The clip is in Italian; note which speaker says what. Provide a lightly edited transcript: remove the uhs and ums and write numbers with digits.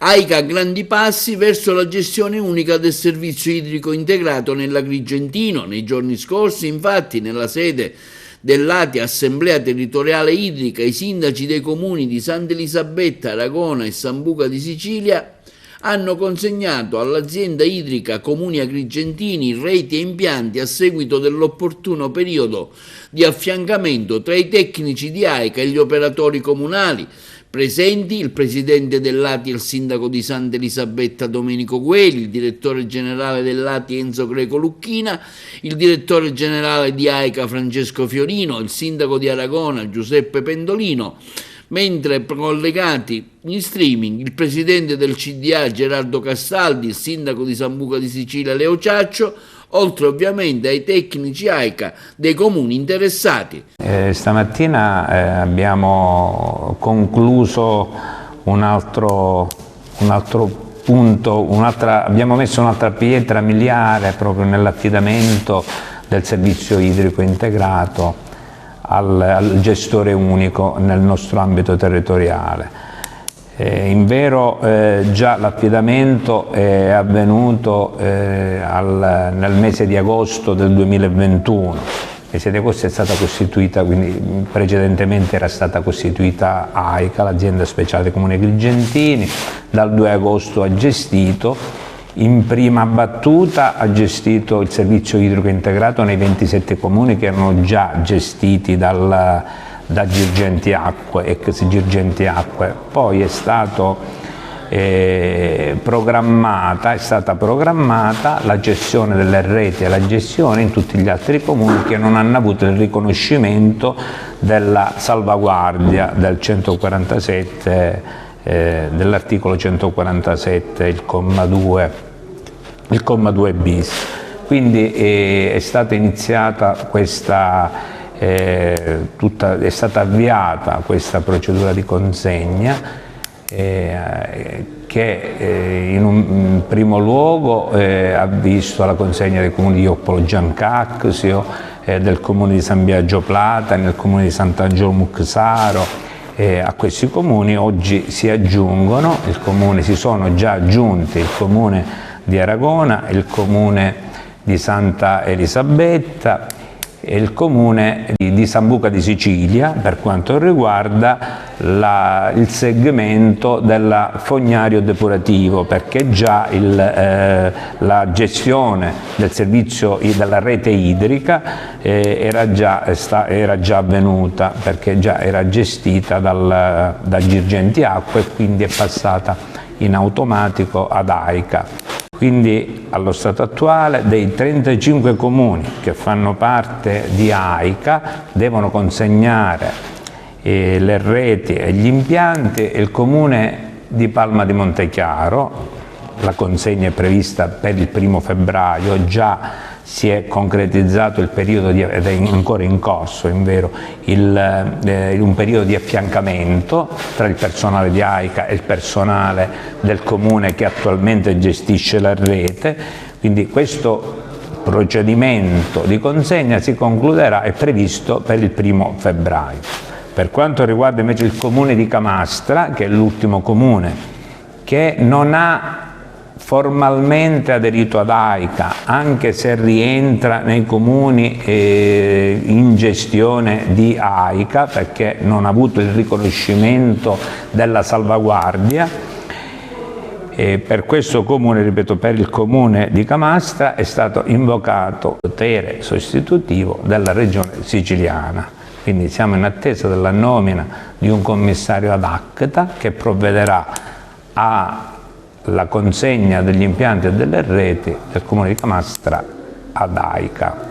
Speaker 1: AICA a grandi passi verso la gestione unica del servizio idrico integrato nell'Agrigentino. Nei giorni scorsi, infatti, nella sede dell'ATI Assemblea Territoriale Idrica, i sindaci dei comuni di Sant'Elisabetta, Aragona e Sambuca di Sicilia hanno consegnato all'azienda idrica Comuni Agrigentini reti e impianti a seguito dell'opportuno periodo di affiancamento tra i tecnici di AICA e gli operatori comunali. Presenti il presidente dell'ATI e il sindaco di Sant'Elisabetta Domenico Gueli, il direttore generale dell'ATI Enzo Greco Lucchina, il direttore generale di AICA Francesco Fiorino, il sindaco di Aragona Giuseppe Pendolino, mentre collegati in streaming il presidente del CDA Gerardo Castaldi, il sindaco di Sambuca di Sicilia Leo Ciaccio, oltre ovviamente ai tecnici AICA dei comuni interessati.
Speaker 2: Stamattina abbiamo concluso un altro punto, abbiamo messo un'altra pietra miliare proprio nell'affidamento del servizio idrico integrato al gestore unico nel nostro ambito territoriale. Invero già l'affidamento è avvenuto nel mese di agosto del 2021. Il mese di agosto è stata costituita, quindi precedentemente era stata costituita AICA, l'azienda speciale dei Comuni Agrigentini, dal 2 agosto ha gestito. In prima battuta ha gestito il servizio idrico integrato nei 27 comuni che erano già gestiti da Girgenti Acque, ex Girgenti Acque. Poi è stata programmata la gestione delle reti e la gestione in tutti gli altri comuni che non hanno avuto il riconoscimento della salvaguardia del 147 dell'articolo 147, il comma 2 bis. Quindi è stata iniziata è stata avviata questa procedura di consegna che in un primo luogo ha visto la consegna dei comuni di Oppolo Giancaccio, del comune di San Biagio Platani, del comune di Sant'Angelo Muxaro. A questi comuni oggi si sono già aggiunti il comune di Aragona, il comune di Santa Elisabetta e il comune di Sambuca di Sicilia per quanto riguarda il segmento del fognario depurativo, perché già la gestione del servizio della rete idrica era già avvenuta, perché già era gestita da Girgenti Acque e quindi è passata in automatico ad AICA. Quindi allo stato attuale dei 35 comuni che fanno parte di AICA devono consegnare le reti e gli impianti. Il comune di Palma di Montechiaro, la consegna è prevista per il 1° febbraio, già si è concretizzato il periodo ed è ancora in corso, invero, un periodo di affiancamento tra il personale di AICA e il personale del comune che attualmente gestisce la rete. Quindi questo procedimento di consegna si concluderà, è previsto per il 1° febbraio. Per quanto riguarda invece il comune di Camastra, che è l'ultimo comune che non ha formalmente aderito ad AICA, anche se rientra nei comuni in gestione di AICA, perché non ha avuto il riconoscimento della salvaguardia. E per questo comune, ripeto, per il comune di Camastra è stato invocato il potere sostitutivo della regione siciliana. Quindi siamo in attesa della nomina di un commissario ad acta che provvederà alla consegna degli impianti e delle reti del comune di Camastra ad AICA.